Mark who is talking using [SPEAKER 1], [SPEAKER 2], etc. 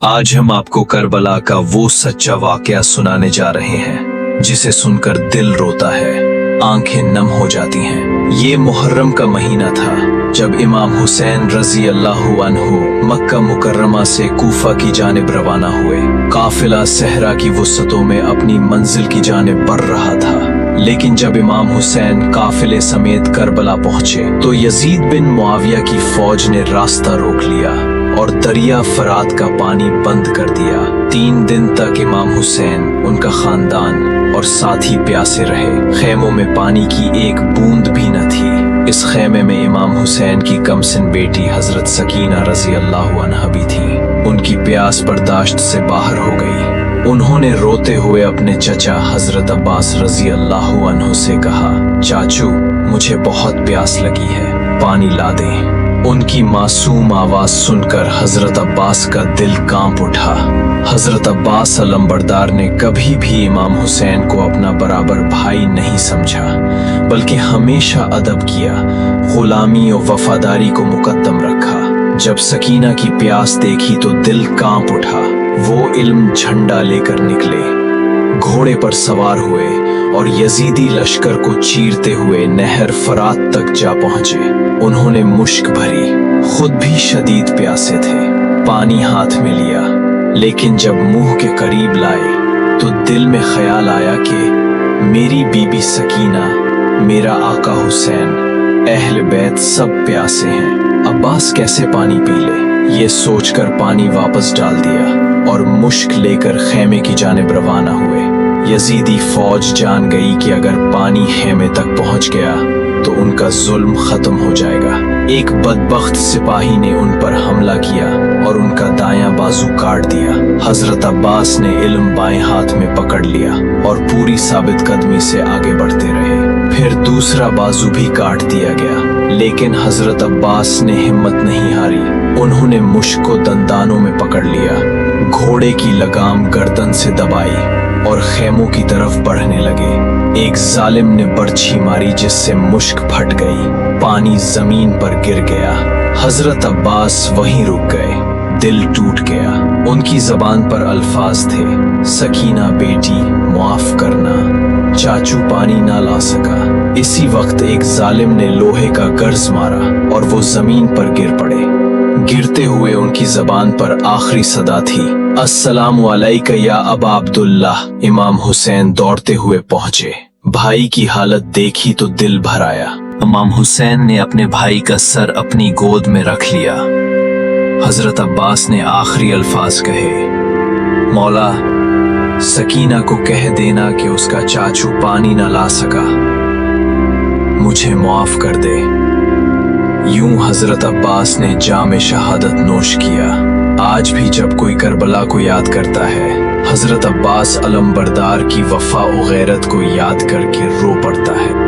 [SPEAKER 1] आज हम आपको करबला का वो सच्चा वाकया सुनाने जा रहे हैं जिसे सुनकर दिल रोता है, आंखें नम हो जाती हैं। ये मुहर्रम का महीना था जब इमाम हुसैन रजी अल्लाहु अन्हु मक्का मुकर्रमा से कूफा की जानिब रवाना हुए। काफिला सहरा की वुसअतों में अपनी मंजिल की जानिब बढ़ रहा था, लेकिन जब इमाम हुसैन काफिले समेत करबला पहुंचे तो यजीद बिन मुआविया की फौज ने रास्ता रोक लिया और दरिया फरात का पानी बंद कर दिया। 3 दिन तक इमाम हुसैन, उनका खानदान और साथी प्यासे रहे। खेमों में पानी की एक बूंद भी न थी। इस खेमे में इमाम हुसैन की कमसिन बेटी हजरत सकीना रजी अल्लाहु अन्हा भी थी। उनकी प्यास बर्दाश्त से बाहर हो गई। उन्होंने रोते हुए अपने चचा हजरत अब्बास रजी अल्लाहु अन्हु से कहा, चाचू मुझे बहुत प्यास लगी है, पानी ला दें। उनकी मासूम आवाज सुनकर हजरत अब्बास का दिल कांप उठा। हजरत अब्बास अलंबरदार ने कभी भी इमाम हुसैन को अपना बराबर भाई नहीं समझा, बल्कि हमेशा अदब किया, गुलामी और वफादारी को मुकद्दम रखा। जब सकीना की प्यास देखी तो दिल कांप उठा। वो इल्म झंडा लेकर निकले, घोड़े पर सवार हुए और यजीदी लश्कर को चीरते हुए नहर फरात तक जा पहुंचे। उन्होंने मुश्क भरी, खुद भी शदीद प्यासे थे। पानी हाथ में लिया, लेकिन जब मुंह के करीब लाए तो दिल में ख्याल आया कि मेरी बीबी सकीना, मेरा आका हुसैन, अहल बैत सब प्यासे हैं, अब्बास कैसे पानी पी ले। ये सोचकर पानी वापस डाल दिया और मुश्क लेकर खेमे की जानिब रवाना हुए। यजीदी फौज जान गई कि अगर पानी खेमे तक पहुंच गया तो उनका जुल्म खत्म हो जाएगा। एक बदबख्त सिपाही ने उन पर हमला किया और उनका दायां बाजू काट दिया। हजरत अब्बास ने इल्म बाएं हाथ में पकड़ लिया और पूरी साबित कदमी से आगे बढ़ते रहे। फिर दूसरा बाजू भी काट दिया गया, लेकिन हजरत अब्बास ने हिम्मत नहीं हारी। उन्होंने मुश्क को दंदानों में पकड़ लिया, घोड़े की लगाम गर्दन से दबाई और खेमों की तरफ बढ़ने लगे। एक जालिम ने बर्छी मारी जिससे मुश्क फट गई, पानी जमीन पर गिर गया। हजरत अब्बास वहीं रुक गए, दिल टूट गया। उनकी जबान पर अल्फाज थे, सकीना बेटी माफ करना, चाचू पानी ना ला सका। इसी वक्त एक जालिम ने लोहे का गर्ज मारा और वो जमीन पर गिर पड़े। गिरते हुए उनकी जबान पर आखिरी सदा थी, अस्सलामु अलैका या अबा अब्दुल्लाह। इमाम हुसैन दौड़ते हुए पहुंचे। भाई की हालत देखी तो दिल भर आया। इमाम हुसैन ने अपने भाई का सर अपनी गोद में रख लिया। हजरत अब्बास ने आखिरी अल्फाज कहे, मौला सकीना को कह देना कि उसका चाचू पानी न ला सका, मुझे माफ कर दे। यूं हजरत अब्बास ने जाम शहादत नोश किया। आज भी जब कोई करबला को याद करता है, हजरत अब्बास अलंबरदार की वफा और गैरत को याद करके रो पड़ता है।